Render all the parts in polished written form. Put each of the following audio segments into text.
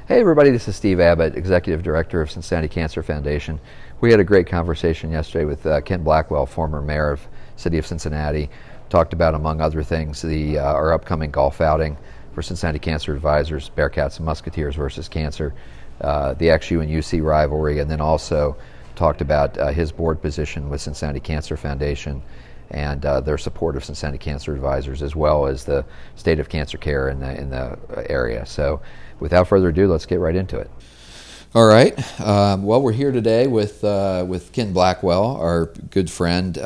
Hey everybody, this is Steve Abbott, Executive Director of Cincinnati Cancer Foundation. We had a great conversation yesterday with Ken Blackwell, former mayor of City of Cincinnati. Talked about, among other things, our upcoming golf outing for Cincinnati Cancer Advisors, Bearcats Musketeers versus Cancer, the XU and UC rivalry, and then also talked about his board position with Cincinnati Cancer Foundation and their support of Cincinnati Cancer Advisors, as well as the state of cancer care in the area. So without further ado, let's get right into it. All right. Well, we're here today with Ken Blackwell, our good friend,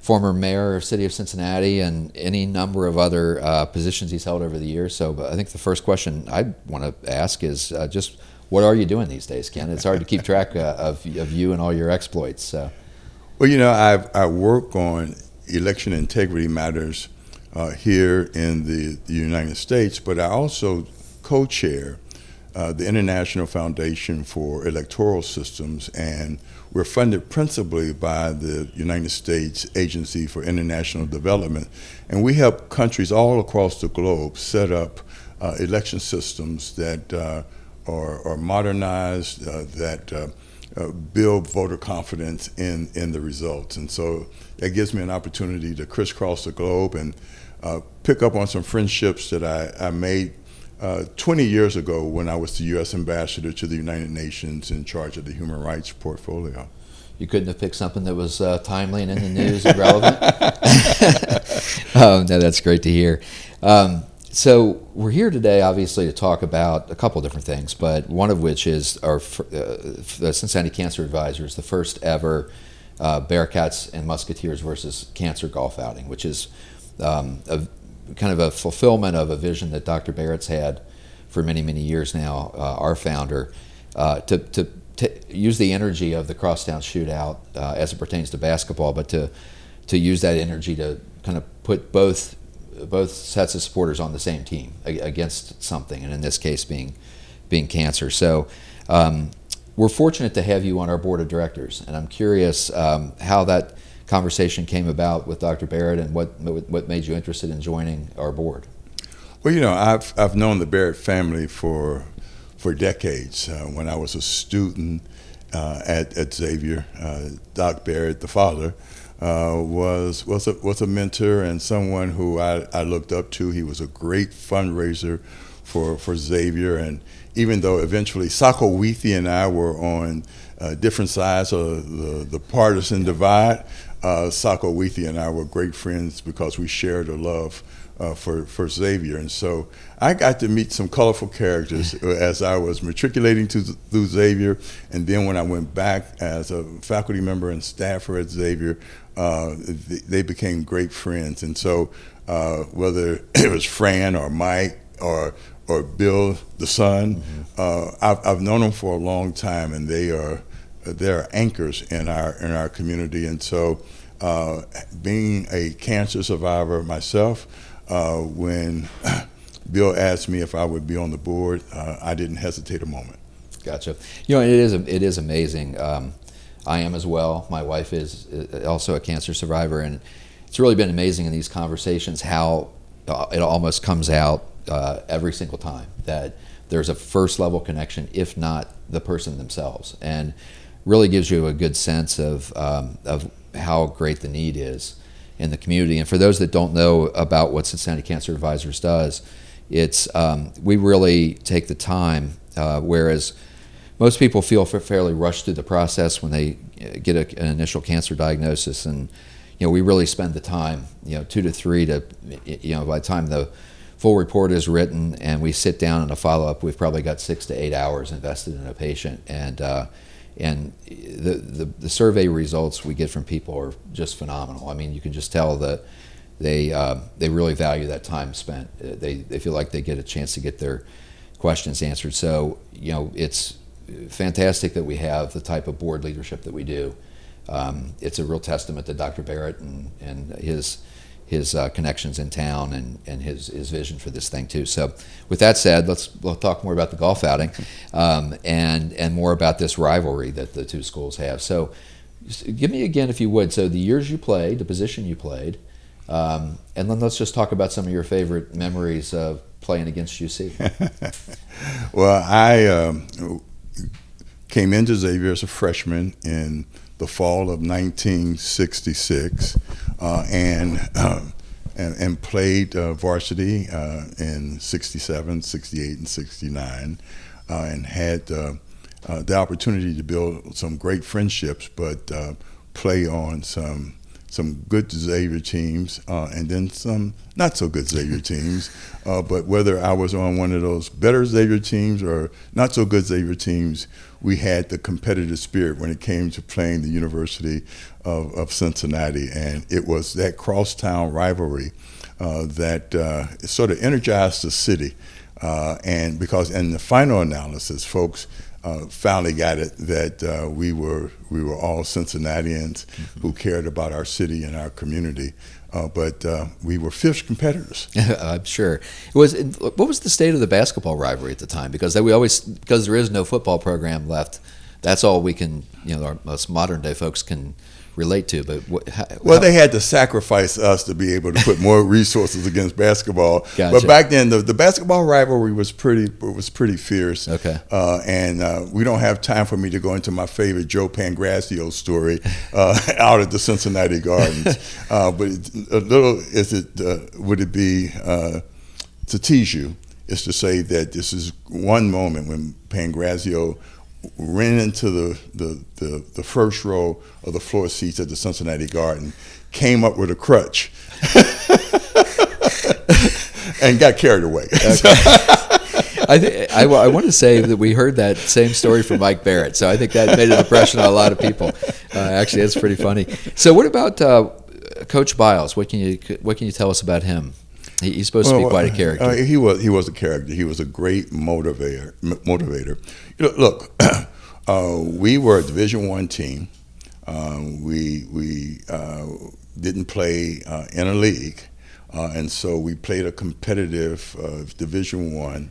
former mayor of City of Cincinnati, and any number of other positions he's held over the years. So I think the first question I want to ask is just what are you doing these days, Ken? It's hard to keep track of you and all your exploits. So. Well, I work on election integrity matters here in the United States, but I also co-chair the International Foundation for Electoral Systems, and we're funded principally by the United States Agency for International Development, and we help countries all across the globe set up election systems that are modernized, that build voter confidence in the results. And so that gives me an opportunity to crisscross the globe and pick up on some friendships that I made 20 years ago when I was the U.S. ambassador to the United Nations in charge of the human rights portfolio. You couldn't have picked something that was timely and in the news and relevant? No, that's great to hear. So we're here today, obviously, to talk about a couple different things, but one of which is the Cincinnati Cancer Advisors, the first ever Bearcats and Musketeers versus Cancer golf outing, which is kind of a fulfillment of a vision that Dr. Barrett's had for many, many years now, our founder, to use the energy of the crosstown shootout as it pertains to basketball, but to use that energy to kind of put both sets of supporters on the same team against something, and in this case being cancer. So we're fortunate to have you on our board of directors, and I'm curious how that conversation came about with Dr. Barrett and what made you interested in joining our board. Well, I've known the Barrett family for decades. When I was a student at Xavier, Doc Barrett, the father, was a mentor and someone who I looked up to. He was a great fundraiser for Xavier, and even though eventually Sokowithi and I were on different sides of the partisan divide, Sokowithi and I were great friends because we shared a love for Xavier. And so I got to meet some colorful characters as I was matriculating through Xavier, and then when I went back as a faculty member and staffer at Xavier, they became great friends. And so whether it was Fran or Mike or Bill, the son, I've known them for a long time, and they're anchors in our community. And so being a cancer survivor myself, when Bill asked me if I would be on the board, I didn't hesitate a moment. Gotcha. It is amazing. I am as well. My wife is also a cancer survivor, and it's really been amazing in these conversations how it almost comes out every single time that there's a first level connection, if not the person themselves, and really gives you a good sense of how great the need is in the community. And for those that don't know about what Cincinnati Cancer Advisors does, it's we really take the time, whereas most people feel fairly rushed through the process when they get an initial cancer diagnosis, and we really spend the time, 2 to 3 to, by the time the full report is written and we sit down in a follow-up, we've probably got 6 to 8 hours invested in a patient, and the survey results we get from people are just phenomenal. I mean, you can just tell that they really value that time spent. They feel like they get a chance to get their questions answered. So it's fantastic that we have the type of board leadership that we do. It's a real testament to Dr. Barrett and his connections in town and his vision for this thing too. So with that said, we'll talk more about the golf outing and more about this rivalry that the two schools have. So give me again, if you would, so the years you played, the position you played, And then let's just talk about some of your favorite memories of playing against UC. Well, I came into Xavier as a freshman in the fall of 1966, and played varsity in 67, 68, and 69, and had the opportunity to build some great friendships, but play on some good Xavier teams, and then some not so good Xavier teams. But whether I was on one of those better Xavier teams or not so good Xavier teams, we had the competitive spirit when it came to playing the University of Cincinnati. And it was that crosstown rivalry that sort of energized the city. And because in the final analysis, folks finally got it that we were all Cincinnatians who cared about our city and our community, but we were fierce competitors. I'm sure. What was the state of the basketball rivalry at the time? Because because there is no football program left, that's all we can, us modern day folks can relate to. But they had to sacrifice us to be able to put more resources against basketball. Gotcha. But back then, the basketball rivalry was pretty fierce. Okay. And we don't have time for me to go into my favorite Joe Pangrazio story out at the Cincinnati Gardens. But would it be to tease you? Is to say that this is one moment when Pangrazio ran into the first row of the floor seats at the Cincinnati Garden, came up with a crutch, and got carried away. Okay. I want to say that we heard that same story from Mike Barrett, so I think that made an impression on a lot of people. Actually, that's pretty funny. So, what about Coach Biles? What can you tell us about him? He's supposed to be quite a character. He was a character. He was a great motivator. Look, we were a Division I team. We didn't play in a league, and so we played a competitive Division I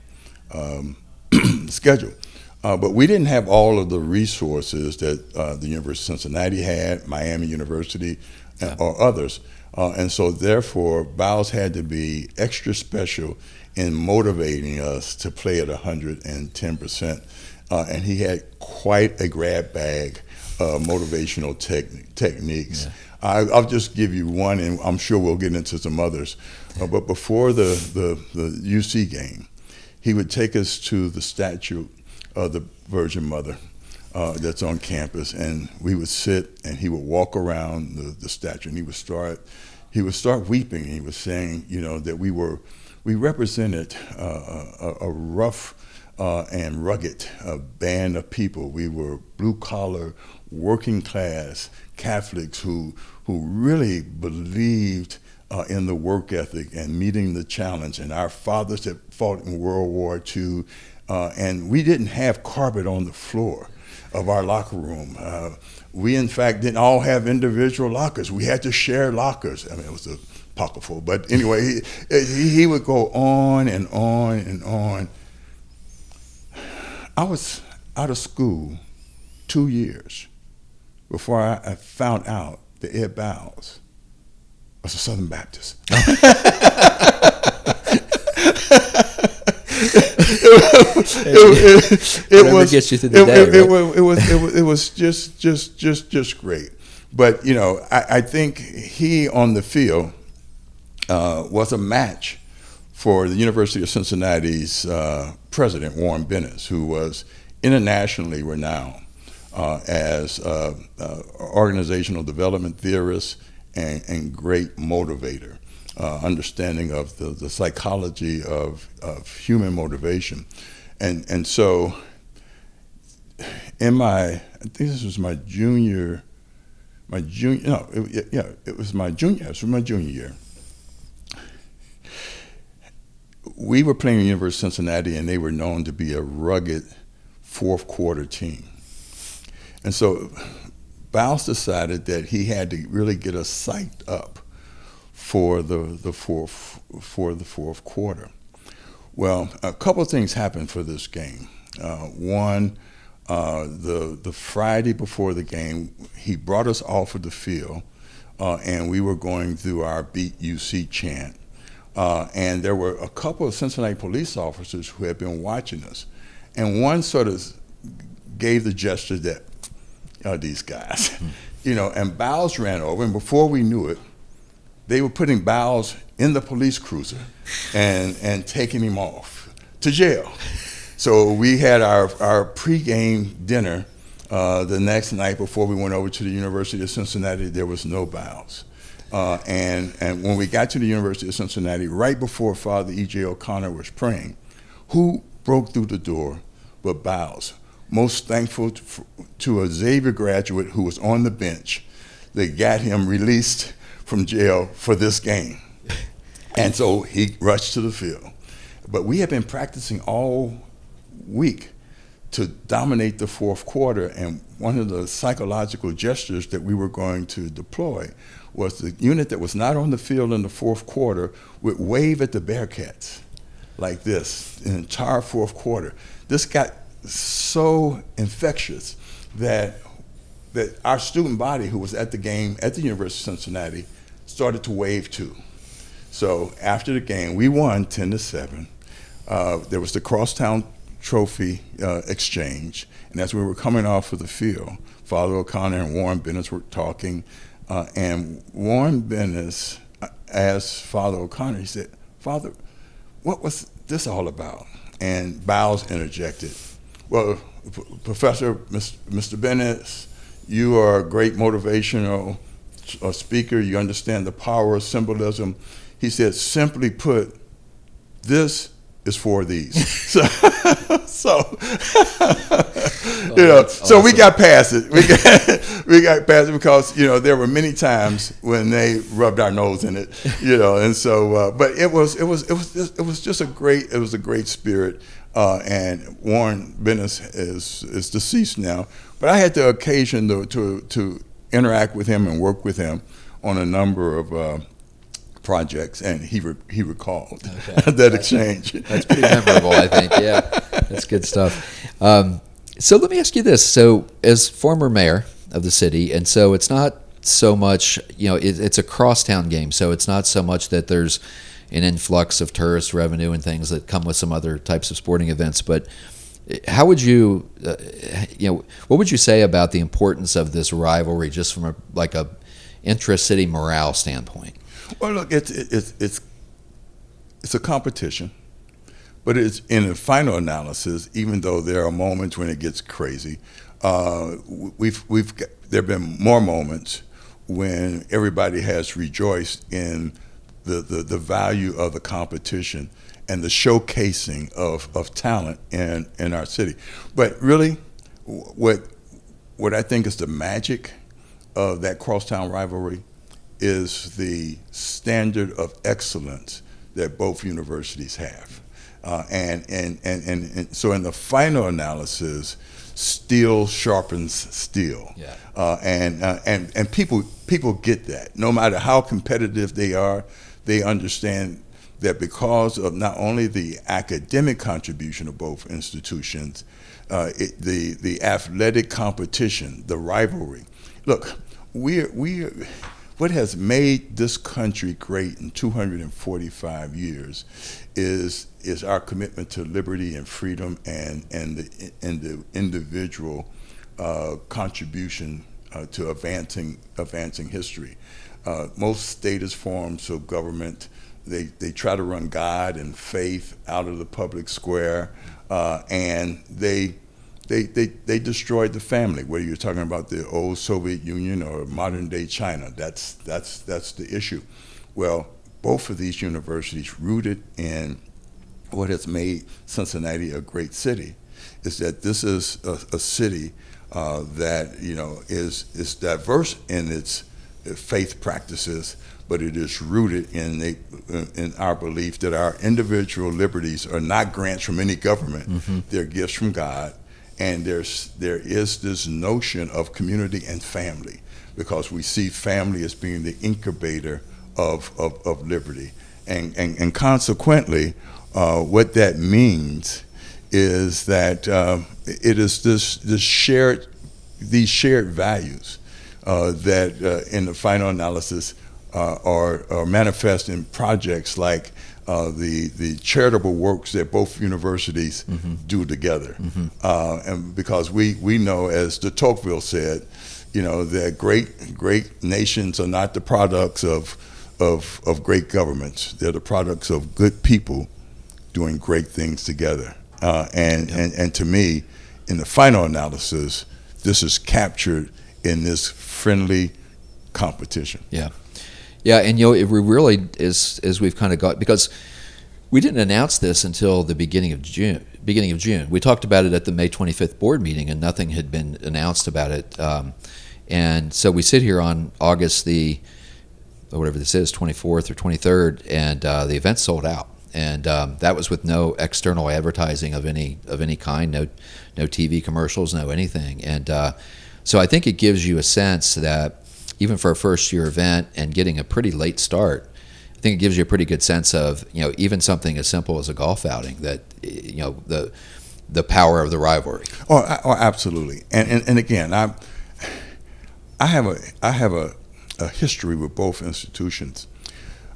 schedule. But we didn't have all of the resources that the University of Cincinnati had, Miami University, or others. And so, therefore, Biles had to be extra special in motivating us to play at 110%. And he had quite a grab bag of motivational techniques. Yeah. I'll just give you one, and I'm sure we'll get into some others. But before the UC game, he would take us to the statue of the Virgin Mother that's on campus, and we would sit, and he would walk around the statue, and he would start weeping. And he was saying, that we represented a rough and rugged band of people. We were blue collar, working class Catholics who really believed in the work ethic and meeting the challenge. And our fathers had fought in World War II, and we didn't have carpet on the floor of our locker room. We, in fact, didn't all have individual lockers. We had to share lockers. I mean, it was apocryphal. But anyway, he would go on and on and on. I was out of school 2 years before I found out that Ed Biles was a Southern Baptist. It was just great. But I think he on the field was a match for the University of Cincinnati's president, Warren Bennett, who was internationally renowned as organizational development theorist and great motivator. Understanding of the psychology of human motivation. And so I think this was my junior year. We were playing at the University of Cincinnati, and they were known to be a rugged fourth quarter team. And so Biles decided that he had to really get us psyched up for the fourth quarter. Well, a couple of things happened for this game. One, the Friday before the game, he brought us off of the field and we were going through our Beat UC chant. And there were a couple of Cincinnati police officers who had been watching us. And one sort of gave the gesture that, these guys, and Bowles ran over, and before we knew it, they were putting Bowles in the police cruiser and taking him off to jail. So we had our pregame dinner the next night before we went over to the University of Cincinnati. There was no Bowles. And when we got to the University of Cincinnati, right before Father E.J. O'Connor was praying, who broke through the door but Bowles? Most thankful to a Xavier graduate who was on the bench. They got him released from jail for this game. And so he rushed to the field. But we had been practicing all week to dominate the fourth quarter, and one of the psychological gestures that we were going to deploy was the unit that was not on the field in the fourth quarter would wave at the Bearcats like this the entire fourth quarter. This got so infectious that our student body who was at the game at the University of Cincinnati started to wave too. So after the game, we won 10-7. There was the Crosstown Trophy exchange, and as we were coming off of the field, Father O'Connor and Warren Bennis were talking, and Warren Bennis asked Father O'Connor, he said, "Father, what was this all about?" And Bowles interjected, "Well, Professor, Mr. Bennis, you are a great motivational speaker. You understand the power of symbolism." He said, "Simply put, this is for these." So Awesome. we got past it. We got past it because there were many times when they rubbed our nose in it, and so but it was just a great spirit. And Warren Bennis is deceased now, but I had the occasion to interact with him and work with him on a number of projects, and he recalled that exchange. That's pretty memorable, I think. Yeah, that's good stuff. So let me ask you this. So as former mayor of the city, and so it's not so much, it's a crosstown game, so it's not so much that there's an influx of tourist revenue and things that come with some other types of sporting events, but how would you, what would you say about the importance of this rivalry just from a intra-city morale standpoint? Well, look, it's a competition, but it's in the final analysis. Even though there are moments when it gets crazy, there have been more moments when everybody has rejoiced in the value of the competition and the showcasing of talent in our city. But really, what I think is the magic of that crosstown rivalry is the standard of excellence that both universities have. And so in the final analysis, steel sharpens steel. Yeah. And people get that. No matter how competitive they are, they understand that because of not only the academic contribution of both institutions, the athletic competition, the rivalry. Look, what has made this country great in 245 years is our commitment to liberty and freedom and the individual contribution to advancing history. Most statist forms of government, they try to run God and faith out of the public square, and they destroyed the family. Whether you're talking about the old Soviet Union or modern day China, that's the issue. Well, both of these universities, rooted in what has made Cincinnati a great city, is that this is a city that is diverse in its faith practices, but it is rooted in our belief that our individual liberties are not grants from any government; mm-hmm. They're gifts from God. And there is this notion of community and family, because we see family as being the incubator of liberty, and consequently, what that means is that it is these shared values that in the final analysis are manifest in projects like the charitable works that both universities do together. And because we know, as de Tocqueville said, that great nations are not the products of great governments. They're the products of good people doing great things together. And to me, in the final analysis, this is captured in this friendly competition. Yeah, and it really is, as we've kind of got, because we didn't announce this until the beginning of June. We talked about it at the May 25th board meeting, and nothing had been announced about it. And so we sit here on August whatever this is, 24th or 23rd, and the event sold out. And that was with no external advertising of any kind, no TV commercials, no anything. And so I think it gives you a sense that even for a first-year event and getting a pretty late start, I think it gives you a pretty good sense of, even something as simple as a golf outing, that, the power of the rivalry. Oh, absolutely. And again, I have a history with both institutions.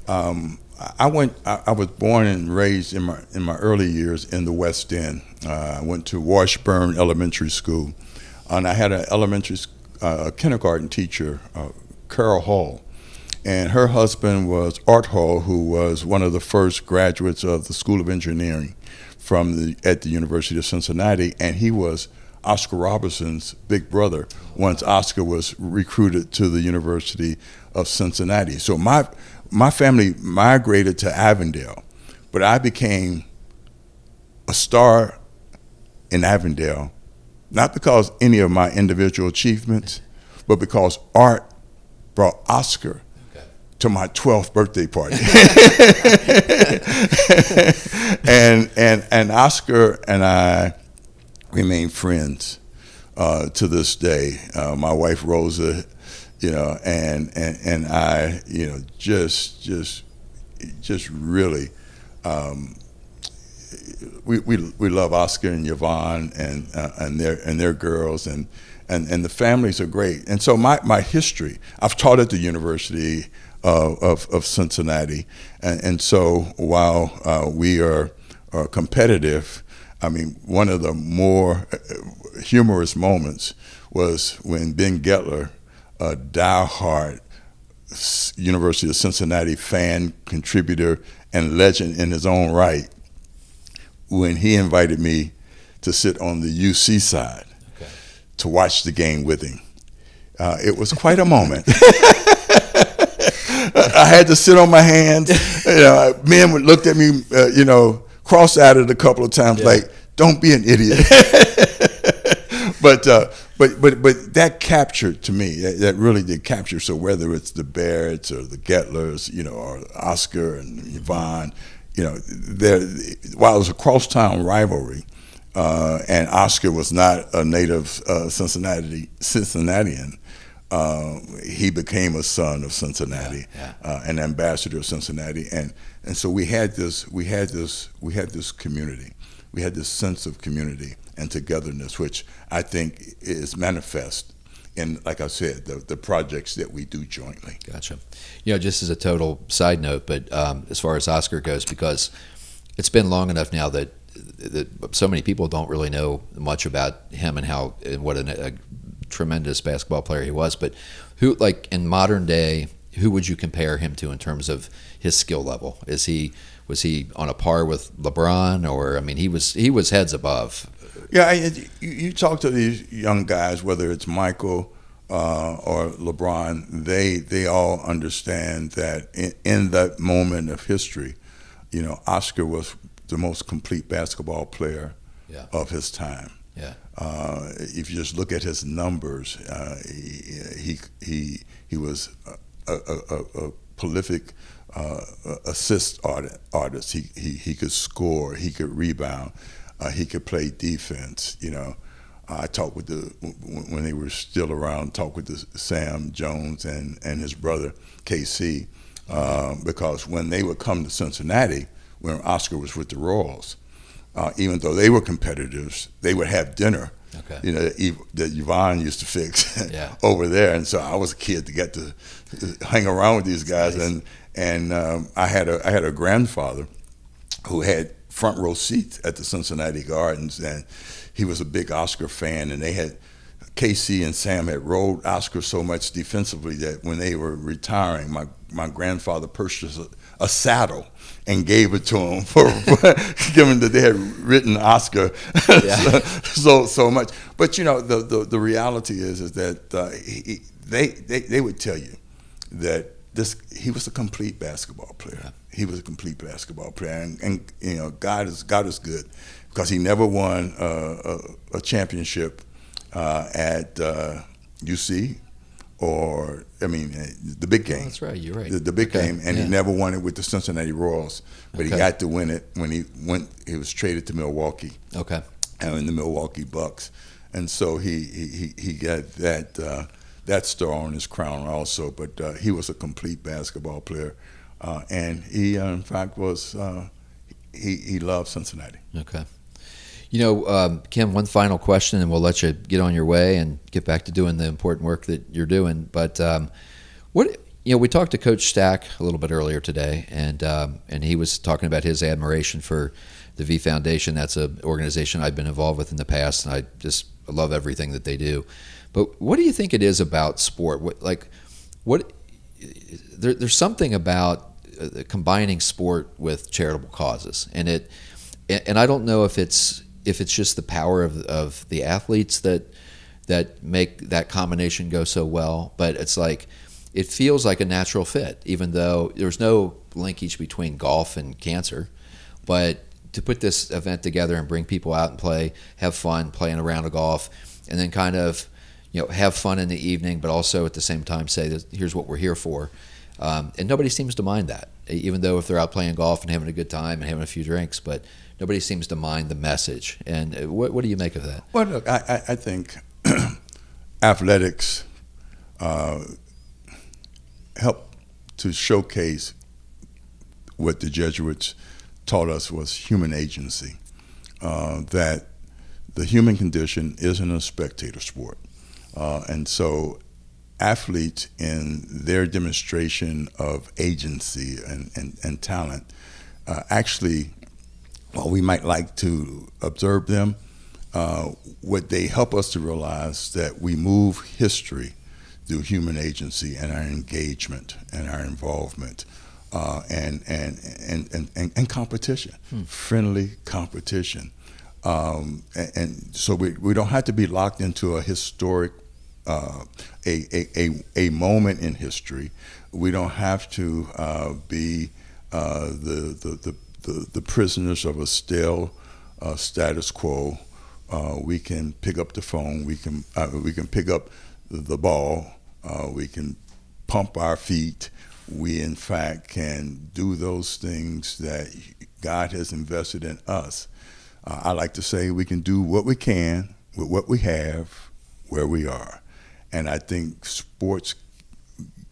I was born and raised in my early years in the West End. I went to Washburn Elementary School, and I had a kindergarten teacher, Carol Hall, and her husband was Art Hall, who was one of the first graduates of the School of Engineering at the University of Cincinnati, and he was Oscar Robertson's big brother once Oscar was recruited to the University of Cincinnati. So my family migrated to Avondale, but I became a star in Avondale, not because any of my individual achievements, but because Art brought Oscar to my 12th birthday party. and Oscar and I remain friends to this day. My wife Rosa, and I, just really, we love Oscar and Yvonne and their girls, and the families are great. And so my history, I've taught at the University of Cincinnati, and so while we are competitive, I mean, one of the more humorous moments was when Ben Gettler, a diehard University of Cincinnati fan, contributor, and legend in his own right, when he invited me to sit on the UC side to watch the game with him. It was quite a moment. I had to sit on my hands. Men looked at me, cross-eyed a couple of times, like, "Don't be an idiot." But that captured to me. That really did capture. So whether it's the Barretts or the Gettlers, or Oscar and Yvonne, while it was a crosstown rivalry, and Oscar was not a native Cincinnatian. He became a son of Cincinnati, an ambassador of Cincinnati, and so we had this community, we had this sense of community and togetherness, which I think is manifest in, like I said, the projects that we do jointly. Gotcha. Just as a total side note, but as far as Oscar goes, because it's been long enough now that so many people don't really know much about him and what a tremendous basketball player he was. But who, like in modern day, who would you compare him to in terms of his skill level? Was he on a par with LeBron, or he was heads above? Yeah, you talk to these young guys, whether it's Michael or LeBron, they all understand that in that moment of history, Oscar was the most complete basketball player of his time. Yeah. If you just look at his numbers, he was a prolific assist artist. He could score. He could rebound. He could play defense. I talked with when they were still around. Talked with Sam Jones and his brother KC, because when they would come to Cincinnati, when Oscar was with the Royals, even though they were competitors, they would have dinner. Okay. You know, that Yvonne used to fix Yeah. over there, and so I was a kid to get to hang around with these guys, Nice. and I had a grandfather who had front row seats at the Cincinnati Gardens, and he was a big Oscar fan, and they had Casey and Sam had rode Oscar so much defensively that when they were retiring, my grandfather purchased a saddle and gave it to him for given that they had ridden Oscar Yeah. so much. But you know, the reality is that they would tell you that he was a complete basketball player. Yeah. He was a complete basketball player, and you know, God is good, because he never won a championship at UC, or the big game. Oh, that's right. You're right. The big game, and he never won it with the Cincinnati Royals, but he got to win it when he was traded to Milwaukee. Okay. And in the Milwaukee Bucks, and so he got that star on his crown also. But he was a complete basketball player, and he in fact was he loved Cincinnati. Okay. You know, Kim, one final question, and we'll let you get on your way and get back to doing the important work that you're doing. But we talked to Coach Stack a little bit earlier today, and he was talking about his admiration for the V Foundation. That's an organization I've been involved with in the past, and I love everything that they do. But what do you think it is about sport? There's something about combining sport with charitable causes, and I don't know if it's just the power of the athletes that make that combination go so well, but it's like it feels like a natural fit, even though there's no linkage between golf and cancer. But to put this event together and bring people out and have fun playing a round of golf, and then kind of have fun in the evening, but also at the same time say that here's what we're here for. And nobody seems to mind that, even though if they're out playing golf and having a good time and having a few drinks, but nobody seems to mind the message. And what do you make of that? Well, look, I think athletics help to showcase what the Jesuits taught us was human agency, that the human condition isn't a spectator sport. And so athletes in their demonstration of agency and talent actually, while we might like to observe them, what they help us to realize that we move history through human agency and our engagement and our involvement and competition, friendly competition. And so we don't have to be locked into a historic a moment in history. We don't have to be the prisoners of a stale status quo. We can pick up the phone. We can pick up the ball. We can pump our feet. We in fact can do those things that God has invested in us. I like to say we can do what we can with what we have, where we are. And I think sports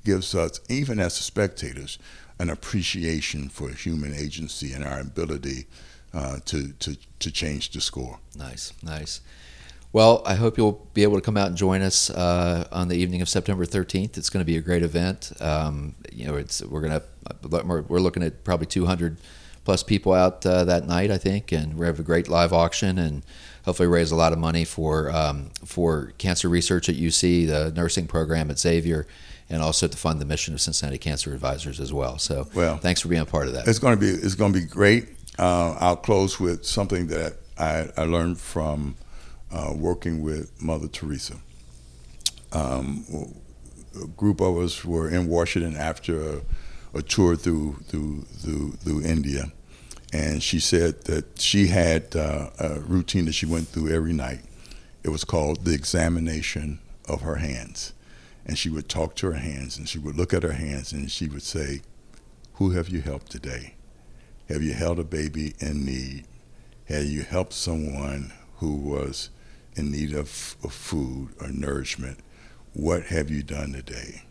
gives us, even as spectators, an appreciation for human agency and our ability to change the score. Nice. Well, I hope you'll be able to come out and join us on the evening of September 13th. It's going to be a great event. We're looking at probably 200 plus people out that night, I think, and we have a great live auction and hopefully raise a lot of money for cancer research at UC, the nursing program at Xavier, and also to fund the mission of Cincinnati Cancer Advisors as well. So, thanks for being a part of that. It's going to be great. I'll close with something that I learned from working with Mother Teresa. A group of us were in Washington after a tour through India, and she said that she had a routine that she went through every night. It was called the examination of her hands, and she would talk to her hands, and she would look at her hands, and she would say, "Who have you helped today? Have you held a baby in need? Have you helped someone who was in need of food or nourishment? What have you done today?"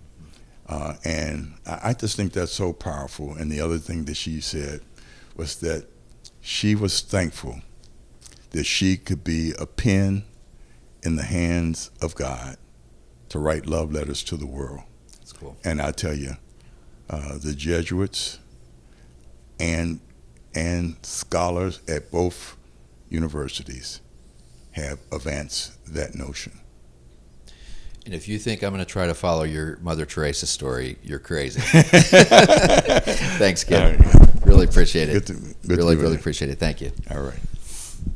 And I just think that's so powerful. And the other thing that she said was that she was thankful that she could be a pen in the hands of God to write love letters to the world. That's cool. And I tell you, the Jesuits and scholars at both universities have advanced that notion. And if you think I'm going to try to follow your Mother Teresa story, you're crazy. Thanks, Ken. Really appreciate it. Good to really be with you. appreciate it. Thank you. All right.